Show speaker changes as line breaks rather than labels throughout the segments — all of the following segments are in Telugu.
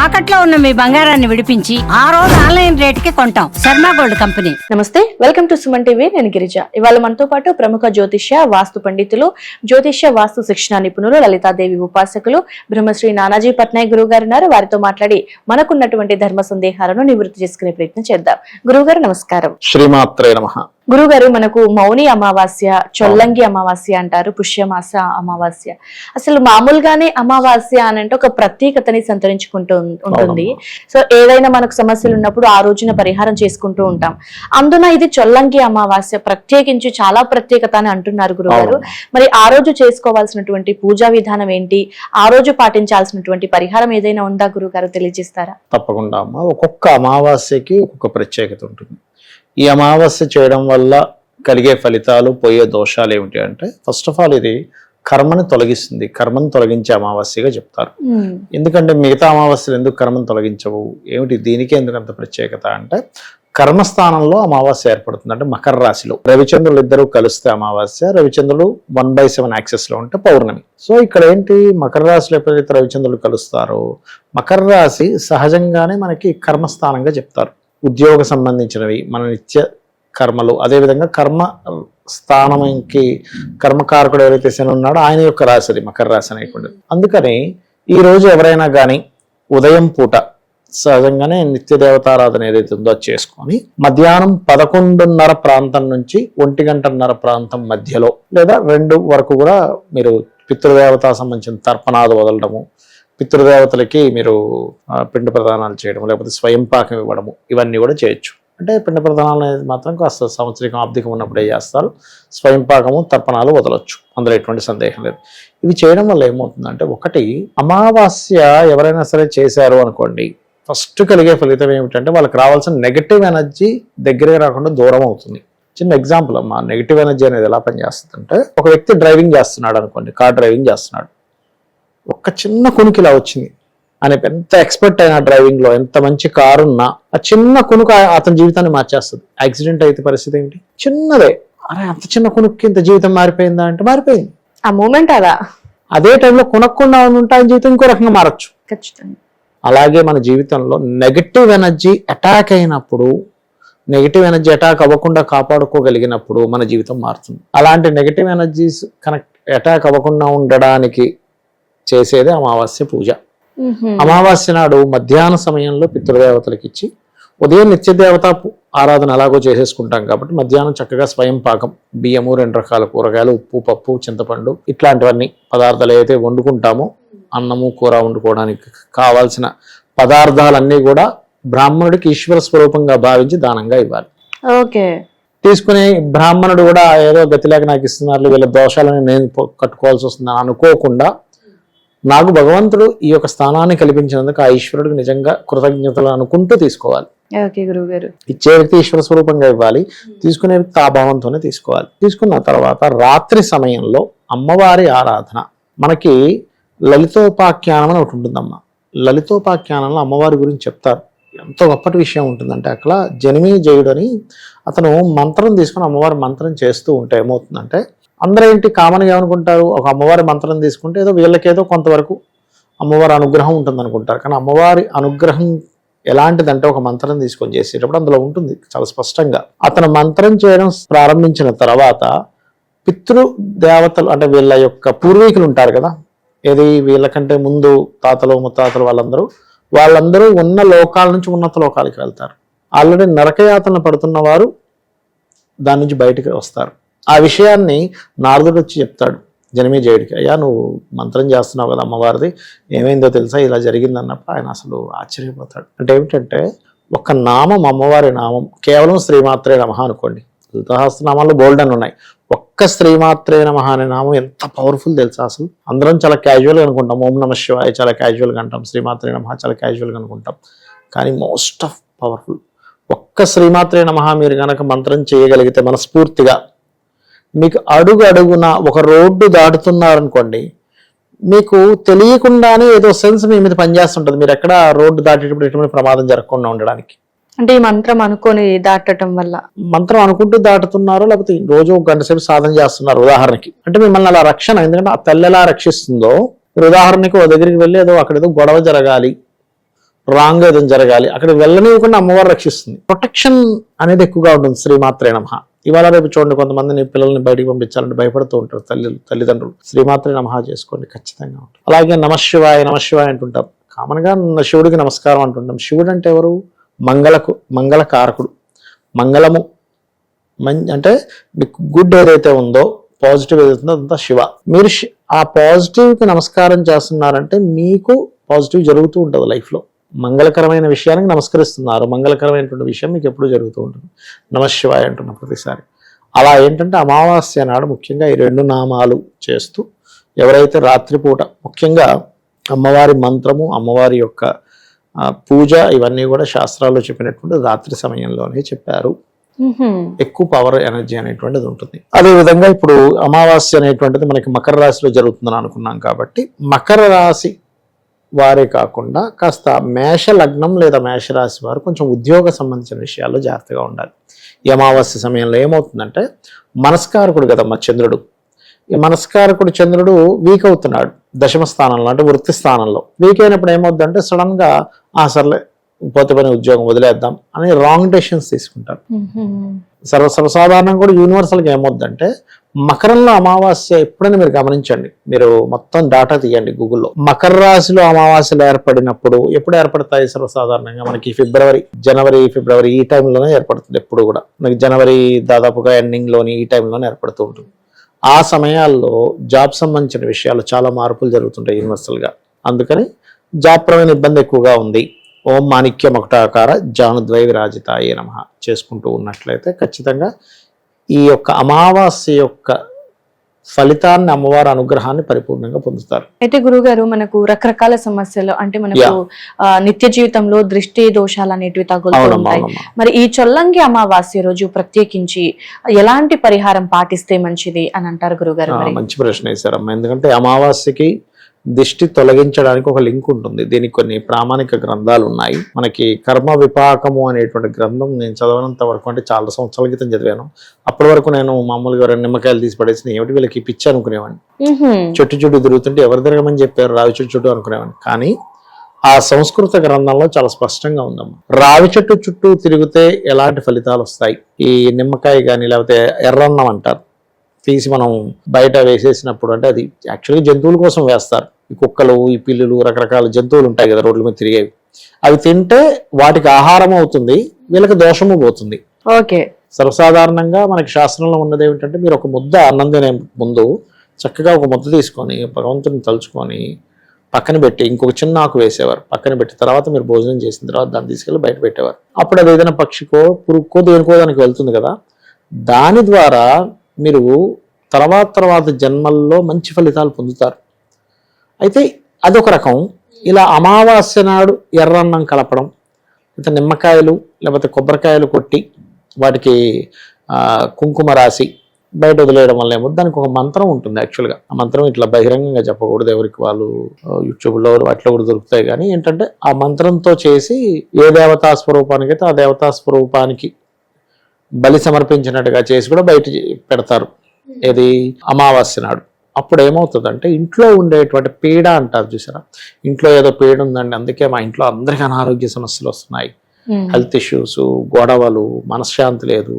తాకట్లో ఉన్న మీ బంగారాన్ని విడిపించి ఆ రోజు ఆన్లైన్ రేటుకి కొంటాం. Sharma gold company.
నమస్తే, వెల్కమ్ టు సుమన్ టీవీ. నేను గిరిజ. ఇవాళ మనతో పాటు ప్రముఖ జ్యోతిష్య వాస్తు పండితులు, జ్యోతిష్య వాస్తు శిక్షణ నిపుణులు, లలితాదేవి ఉపాసకులు బ్రహ్మశ్రీ నానాజీ పట్నాయక్ గురువు గారు ఉన్నారు. వారితో మాట్లాడి మనకున్నటువంటి ధర్మ సందేహాలను నివృత్తి చేసుకునే ప్రయత్నం చేద్దాం. గురువు గారు నమస్కారం.
శ్రీమాత్రే నమః.
గురుగారు, మనకు మౌని అమావాస్య, చొల్లంగి అమావాస్య అంటారు, పుష్యమాస అమావాస్య. అసలు మామూలుగానే అమావాస్య అని అంటే ఒక ప్రత్యేకతని సంతరించుకుంటూ ఉంటుంది. సో ఏదైనా మనకు సమస్యలు ఉన్నప్పుడు ఆ రోజున పరిహారం చేసుకుంటూ ఉంటాం. అందున ఇది చొల్లంగి అమావాస్య ప్రత్యేకించి చాలా ప్రత్యేకత అని అంటున్నారు గురుగారు. మరి ఆ రోజు చేసుకోవాల్సినటువంటి పూజా విధానం ఏంటి, ఆ రోజు పాటించాల్సినటువంటి పరిహారం ఏదైనా ఉందా గురుగారు, తెలియజేస్తారా?
తప్పకుండా అమ్మా. ఒక్కొక్క అమావాస్యకి ఒక్కొక్క ప్రత్యేకత ఉంటుంది. ఈ అమావాస్య చేయడం వల్ల కలిగే ఫలితాలు, పోయే దోషాలు ఏమిటి అంటే, ఫస్ట్ ఆఫ్ ఆల్ ఇది కర్మని తొలగిస్తుంది. కర్మను తొలగించే అమావాస్యగా చెప్తారు. ఎందుకంటే మిగతా అమావాస్యలు ఎందుకు కర్మను తొలగించవు, ఏమిటి దీనికి ఎందుకు అంత ప్రత్యేకత అంటే, కర్మస్థానంలో అమావాస్య ఏర్పడుతుంది. అంటే మకర రాశిలో రవిచంద్రులు ఇద్దరు కలిస్తే అమావాస్య, రవిచంద్రులు 1/7 యాక్సెస్ లో ఉంటే పౌర్ణమి. సో ఇక్కడ ఏంటి, మకర రాశిలో ఎప్పుడైతే రవిచంద్రులు కలుస్తారో, మకర రాశి సహజంగానే మనకి కర్మస్థానంగా చెప్తారు. ఉద్యోగ సంబంధించినవి, మన నిత్య కర్మలు, అదేవిధంగా కర్మ స్థానంకి కర్మకారకుడు ఎవరైతే శని ఉన్నాడో ఆయన యొక్క రాశి అది మకర రాశి అనేటువంటి. అందుకని ఈ రోజు ఎవరైనా కానీ ఉదయం పూట సహజంగానే నిత్య దేవతారాధన ఏదైతే ఉందో అది చేసుకొని మధ్యాహ్నం 11:30 ప్రాంతం నుంచి 1:30 ప్రాంతం మధ్యలో లేదా 2 వరకు కూడా మీరు పితృదేవత సంబంధించిన తర్పణాలు వదలడము, పితృదేవతలకి మీరు పిండ ప్రదానాలు చేయడం, లేకపోతే స్వయం పాకం ఇవ్వడము, ఇవన్నీ కూడా చేయొచ్చు. అంటే పిండ ప్రదానాలు అనేది మాత్రం కాస్త సంవత్సరికం ఆబ్దికం ఉన్నప్పుడే చేస్తారు. స్వయం పాకము, తర్పణాలు వదలొచ్చు, అందులో ఎటువంటి సందేహం లేదు. ఇవి చేయడం వల్ల ఏమవుతుందంటే, ఒకటి అమావాస్య ఎవరైనా సరే చేశారు అనుకోండి, ఫస్ట్ కలిగే ఫలితం ఏమిటంటే వాళ్ళకి రావాల్సిన నెగటివ్ ఎనర్జీ దగ్గరే రాకుండా దూరం అవుతుంది. చిన్న ఎగ్జాంపుల్ అమ్మా, నెగటివ్ ఎనర్జీ అనేది ఎలా పనిచేస్తుందంటే, ఒక వ్యక్తి డ్రైవింగ్ చేస్తున్నాడు అనుకోండి, కార్ డ్రైవింగ్ చేస్తున్నాడు, ఒక్క చిన్న కునుకు ఇలా వచ్చింది అని ఎంత ఎక్స్పర్ట్ అయినా డ్రైవింగ్ లో, ఎంత మంచి కారు ఉన్నా ఆ చిన్న కునుకు అతని జీవితాన్ని మార్చేస్తుంది. యాక్సిడెంట్ అయితే పరిస్థితి ఏంటి, చిన్నదే, అరే అంత చిన్న కునుక్కి ఇంత జీవితం మారిపోయిందా అంటే మారిపోయింది
ఆ మూమెంట్ అలా.
అదే టైంలో కొనక్కుండా ఉంటే ఆయన జీవితం ఇంకో రకంగా మారచ్చు.
ఖచ్చితంగా.
అలాగే మన జీవితంలో నెగటివ్ ఎనర్జీ అటాక్ అయినప్పుడు, నెగటివ్ ఎనర్జీ అటాక్ అవ్వకుండా కాపాడుకోగలిగినప్పుడు మన జీవితం మారుతుంది. అలాంటి నెగటివ్ ఎనర్జీస్ అటాక్ అవ్వకుండా ఉండడానికి చేసేది అమావాస్య పూజ. అమావాస్య నాడు మధ్యాహ్న సమయంలో పితృదేవతలకు ఇచ్చి, ఉదయం నిత్య దేవత ఆరాధన అలాగో చేసేసుకుంటాం కాబట్టి మధ్యాహ్నం చక్కగా స్వయం పాకం, బియ్యము, 2 రకాల కూరగాయలు, ఉప్పు, పప్పు, చింతపండు, ఇట్లాంటివన్నీ పదార్థాలు ఏవైతే వండుకుంటామో, అన్నము కూర వండుకోవడానికి కావాల్సిన పదార్థాలన్నీ కూడా బ్రాహ్మణుడికి ఈశ్వర స్వరూపంగా భావించి దానంగా ఇవ్వాలి.
ఓకే.
తీసుకుని బ్రాహ్మణుడు కూడా ఏదో గతిలేక నాకు ఇస్తున్నారు, వీళ్ళ దోషాలను నేను కట్టుకోవాల్సి వస్తుందని అనుకోకుండా, నాకు భగవంతుడు ఈ యొక్క స్థానాన్ని కల్పించినందుకు ఆ ఈశ్వరుడికి నిజంగా కృతజ్ఞతలు అనుకుంటూ తీసుకోవాలి. ఇచ్చే వ్యక్తి ఈశ్వర స్వరూపంగా ఇవ్వాలి, తీసుకునే వ్యక్తి ఆ భావంతోనే తీసుకోవాలి. తీసుకున్న తర్వాత రాత్రి సమయంలో అమ్మవారి ఆరాధన, మనకి లలితోపాఖ్యానం అని ఒకటి ఉంటుందమ్మా. లలితోపాఖ్యానంలో అమ్మవారి గురించి చెప్తారు. ఎంతో గొప్పటి విషయం ఉంటుందంటే, అక్కడ జనమేజయుడు అని అతను మంత్రం తీసుకుని అమ్మవారి మంత్రం చేస్తూ ఉంటే ఏమవుతుందంటే, అందరూ ఏంటి కామన్గా ఏమనుకుంటారు, ఒక అమ్మవారి మంత్రం తీసుకుంటే ఏదో వీళ్ళకేదో కొంతవరకు అమ్మవారి అనుగ్రహం ఉంటుంది అనుకుంటారు. కానీ అమ్మవారి అనుగ్రహం ఎలాంటిదంటే, ఒక మంత్రం తీసుకొని చేసేటప్పుడు అందులో ఉంటుంది చాలా స్పష్టంగా. అతను మంత్రం చేయడం ప్రారంభించిన తర్వాత పితృదేవతలు అంటే వీళ్ళ యొక్క పూర్వీకులు ఉంటారు కదా, ఏది వీళ్ళకంటే ముందు తాతలు ముత్తాతలు వాళ్ళందరూ ఉన్న లోకాల నుంచి ఉన్నత లోకాలకి వెళ్తారు. ఆల్రెడీ నరకయాతన పడుతున్న వారు దాని నుంచి బయటకు వస్తారు. ఆ విషయాన్ని నారదుడు వచ్చి చెప్తాడు జనమేజయుడికి, అయ్యా నువ్వు మంత్రం చేస్తున్నావు కదా అమ్మవారిది, ఏమైందో తెలుసా, ఇలా జరిగింది అన్నప్పుడు ఆయన అసలు ఆశ్చర్యపోతాడు. అంటే ఏమిటంటే, ఒక నామం, అమ్మవారి నామం కేవలం శ్రీమాత్రే నమః అనుకోండి, లలితాసహస్రనామాల్లో బోల్డ్ అని ఉన్నాయి, ఒక్క శ్రీమాత్రే నమః అనే నామం ఎంత పవర్ఫుల్ తెలుసా. అసలు అందరం చాలా క్యాజువల్గా అనుకుంటాం, ఓం నమః శివాయ చాలా క్యాజువల్గా అంటాం, శ్రీమాత్రే నమః చాలా క్యాజువల్గా అనుకుంటాం, కానీ మోస్ట్ ఆఫ్ పవర్ఫుల్. ఒక్క శ్రీమాత్రే నమః మీరు కనుక మంత్రం చేయగలిగితే మనస్ఫూర్తిగా, మీకు అడుగు అడుగున ఒక రోడ్డు దాటుతున్నారనుకోండి, మీకు తెలియకుండానే ఏదో సెన్స్ మీ మీద పనిచేస్తుంటుంది, మీరు ఎక్కడ రోడ్డు దాటేటప్పుడు ఎటువంటి ప్రమాదం జరగకుండా ఉండడానికి.
అంటే ఈ మంత్రం అనుకొని దాటడం వల్ల,
మంత్రం అనుకుంటూ దాటుతున్నారు, లేకపోతే రోజు 1 గంట సేపు సాధన చేస్తున్నారు ఉదాహరణకి, అంటే మిమ్మల్ని అలా రక్షణ, ఎందుకంటే ఆ తల్లి ఎలా రక్షిస్తుందో, మీరు ఉదాహరణకి ఓ దగ్గరికి వెళ్ళి ఏదో అక్కడ ఏదో గొడవ జరగాలి, రాంగ్ ఏదైనా జరగాలి అక్కడ వెళ్ళనివ్వకుండా అమ్మవారు రక్షిస్తుంది. ప్రొటెక్షన్ అనేది ఎక్కువగా ఉంటుంది. శ్రీమాత్రే నమః. ఇవాళ రేపు చూడండి, కొంతమందిని పిల్లల్ని బయటికి పంపించాలంటే భయపడుతూ ఉంటారు తల్లిదండ్రులు. శ్రీమాత్రే నమః చేసుకోండి, ఖచ్చితంగా ఉంటుంది. అలాగే నమశివాయ అంటుంటాం. కామన్ గా శివుడికి నమస్కారం అంటుంటాం. శివుడు అంటే ఎవరు? మంగళకారకుడు. మంగళము అంటే మీకు గుడ్ ఏదైతే ఉందో, పాజిటివ్ ఏదైతే ఉందో అదంతా శివ. మీరు ఆ పాజిటివ్ కి నమస్కారం చేస్తున్నారంటే మీకు పాజిటివ్ జరుగుతూ ఉంటుంది లైఫ్ లో. మంగళకరమైన విషయానికి నమస్కరిస్తున్నారు, మంగళకరమైనటువంటి విషయం మీకు ఎప్పుడు జరుగుతూ ఉంటుంది. నమశివాయ అంటున్న ప్రతిసారి. అలా ఏంటంటే అమావాస్య నాడు ముఖ్యంగా ఈ 2 నామాలు చేస్తూ ఎవరైతే రాత్రిపూట ముఖ్యంగా అమ్మవారి మంత్రము, అమ్మవారి యొక్క పూజ ఇవన్నీ కూడా శాస్త్రాల్లో చెప్పినటువంటి రాత్రి సమయంలోనే చెప్పారు. ఎక్కువ పవర్ ఎనర్జీ అనేటువంటిది ఉంటుంది. అదే విధంగా ఇప్పుడు అమావాస్య అనేటువంటిది మనకి మకర రాశిలో జరుగుతుందని అనుకున్నాం కాబట్టి మకర రాశి వారే కాకుండా కాస్త మేష లగ్నం లేదా మేషరాశి వారు కొంచెం ఉద్యోగ సంబంధించిన విషయాల్లో జాగ్రత్తగా ఉండాలి. ఈ అమావాస్య సమయంలో ఏమవుతుందంటే మనస్కారకుడు కదమ్మా చంద్రుడు. ఈ మనస్కారకుడు చంద్రుడు వీక్ అవుతున్నాడు దశమ స్థానంలో, అంటే వృత్తి స్థానంలో. వీక్ అయినప్పుడు ఏమవుతుందంటే సడన్ గా సర్లే పోతే పని ఉద్యోగం వదిలేద్దాం అని రాంగ్ డెసిషన్స్ తీసుకుంటారు. సర్వసాధారణంగా కూడా యూనివర్సల్ గా ఏమవుతుందంటే మకరంలో అమావాస్య ఎప్పుడైనా మీరు గమనించండి, మీరు మొత్తం డాటా తీయండి గూగుల్లో. మకర రాశిలో అమావాస్యలు ఏర్పడినప్పుడు ఎప్పుడు ఏర్పడతాయి? సర్వసాధారణంగా మనకి జనవరి ఫిబ్రవరి ఈ టైంలోనే ఏర్పడుతుంది. ఎప్పుడు కూడా మనకి జనవరి దాదాపుగా ఎండింగ్ లోని ఈ టైంలోనే ఏర్పడుతూ ఉంటుంది. ఆ సమయాల్లో జాబ్ సంబంధించిన విషయాలు చాలా మార్పులు జరుగుతుంటాయి యూనివర్సల్ గా. అందుకని జాబ్ పరమైన ఇబ్బంది ఎక్కువగా ఉంది. ఓం మాణిక్య మకుటాకార జానుద్వై విరాజితాయే నమః చేసుకుంటూ ఉన్నట్లయితే ఖచ్చితంగా ఈ యొక్క అమావాస్య యొక్క ఫలితాన్ని, అమ్మవారి అనుగ్రహాన్ని పరిపూర్ణంగా పొందుతారు.
అయితే గురుగారు, మనకు రకరకాల సమస్యలు అంటే మనకు నిత్య జీవితంలో దృష్టి దోషాలు అనేటివి తగులుతూ ఉంటాయి. మరి ఈ చొల్లంగి అమావాస్య రోజు ప్రత్యేకించి ఎలాంటి పరిహారం పాటిస్తే మంచిది అని అంటారు గురుగారు?
మంచి ప్రశ్న వేశారమ్మా. ఎందుకంటే అమావాస్యకి దిష్టి తొలగించడానికి ఒక లింక్ ఉంటుంది. దీనికి కొన్ని ప్రామాణిక గ్రంథాలు ఉన్నాయి. మనకి కర్మ విపాకము అనేటువంటి గ్రంథం నేను చదవనంత వరకు, అంటే చాలా సంవత్సరాల క్రితం చదివాను. అప్పటి వరకు నేను మామూలుగా 2 నిమ్మకాయలు తీసి పడేసి ఏమిటి వీళ్ళకి పిచ్చి అనుకునేవాడిని. చుట్టూ తిరుగుతుంటే ఎవరు తిరగమని చెప్పారు, రావి చుట్టూ అనుకునేవాడిని. కానీ ఆ సంస్కృత గ్రంథంలో చాలా స్పష్టంగా ఉందమ్మా. రావి చెట్టు చుట్టూ తిరిగితే ఎలాంటి ఫలితాలు వస్తాయి. ఈ నిమ్మకాయ కానీ లేకపోతే ఎర్రన్నం అంటారు, తీసి మనం బయట వేసేసినప్పుడు, అంటే అది యాక్చువల్గా జంతువుల కోసం వేస్తారు. ఈ కుక్కలు, ఈ పిల్లులు, రకరకాల జంతువులు ఉంటాయి కదా రోడ్ల మీద తిరిగేవి. అవి తింటే వాటికి ఆహారం అవుతుంది, వీళ్ళకి దోషము పోతుంది.
ఓకే.
సర్వసాధారణంగా మనకి శాస్త్రంలో ఉన్నది ఏమిటంటే, మీరు ఒక ముద్ద అన్నం తినే ముందు చక్కగా ఒక ముద్ద తీసుకొని భగవంతుని తలుచుకొని పక్కన పెట్టి ఇంకొక చిన్న ఆకు వేసేవారు. పక్కన పెట్టి తర్వాత మీరు భోజనం చేసిన తర్వాత దాన్ని తీసుకెళ్ళి బయట పెట్టేవారు. అప్పుడు అది ఏదైనా పక్షికో పురుగుకో దేనికో దానికి వెళ్తుంది కదా. దాని ద్వారా మీరు తర్వాత జన్మల్లో మంచి ఫలితాలు పొందుతారు. అయితే అదొక రకం. ఇలా అమావాస్య నాడు ఎర్రన్నం కలపడం, లేకపోతే నిమ్మకాయలు లేకపోతే కొబ్బరికాయలు కొట్టి వాటికి కుంకుమ రాసి బయట వదిలేయడం వల్ల ఏమో దానికి ఒక మంత్రం ఉంటుంది. యాక్చువల్గా ఆ మంత్రం ఇట్లా బహిరంగంగా చెప్పకూడదు, ఎవరికి వాళ్ళు యూట్యూబ్లో వాటిలో కూడా దొరుకుతాయి. కానీ ఏంటంటే ఆ మంత్రంతో చేసి ఏ దేవతా స్వరూపానికి అయితే ఆ దేవతా స్వరూపానికి బలి సమర్పించినట్టుగా చేసి కూడా బయట పెడతారు. ఏది అమావాస్య నాడు. అప్పుడు ఏమవుతుందంటే ఇంట్లో ఉండేటువంటి పీడ అంటారు చూసారా, ఇంట్లో ఏదో పీడ ఉందండి, అందుకే మా ఇంట్లో అందరికీ అనారోగ్య సమస్యలు వస్తున్నాయి, హెల్త్ ఇష్యూస్, గొడవలు, మనశ్శాంతి లేదు,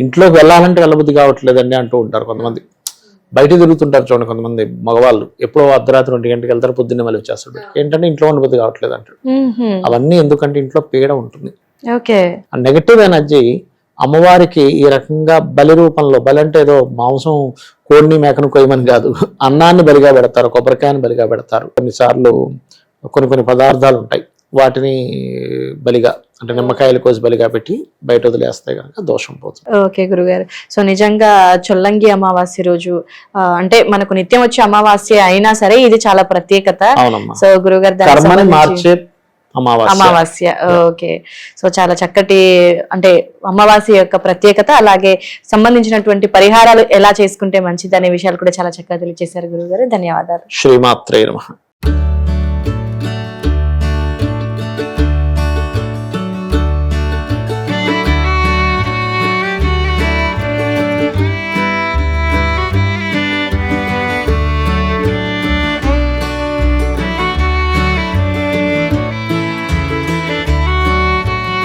ఇంట్లోకి వెళ్ళాలంటే వెళ్ళబుద్ధి కావట్లేదండి అంటూ ఉంటారు కొంతమంది. బయట తిరుగుతుంటారు చూడండి కొంతమంది మగవాళ్ళు, ఎప్పుడో అర్ధరాత్రి 2 గంటలకు వెళ్తారు, పొద్దున్నే మళ్ళీ వచ్చేస్తాడు. ఏంటంటే ఇంట్లో ఉండబుద్ధి కావట్లేదు అంటాడు. అవన్నీ ఎందుకంటే ఇంట్లో పీడ ఉంటుంది. ఆ నెగటివ్ ఎనర్జీ అమ్మవారికి ఈ రకంగా బలి రూపంలో, బలి అంటే ఏదో మాంసం కోడిని మేకను కొయ్యమని కాదు, అన్నాన్ని బలిగా పెడతారు, కొబ్బరికాయని బలిగా పెడతారు. కొన్నిసార్లు కొన్ని పదార్థాలు ఉంటాయి, వాటిని బలిగా అంటే నిమ్మకాయలు కోసి బలిగా పెట్టి బయట వదిలేస్తే కనుక దోషం పోతుంది.
ఓకే గురుగారు. సో నిజంగా చొల్లంగి అమావాస్య రోజు అంటే మనకు నిత్యం వచ్చే అమావాస్య అయినా సరే ఇది చాలా ప్రత్యేకత.
అవునమ్మా.
సో గురుగారు
కర్మని మార్చే
అమావాస్య. ఓకే. సో చాలా చక్కటి అంటే అమావాస్య యొక్క ప్రత్యేకత, అలాగే సంబంధించినటువంటి పరిహారాలు ఎలా చేసుకుంటే మంచిది అనే విషయాలు కూడా చాలా చక్కగా తెలియజేశారు గురుగారు. ధన్యవాదాలు.
శ్రీమాత్రే నమః.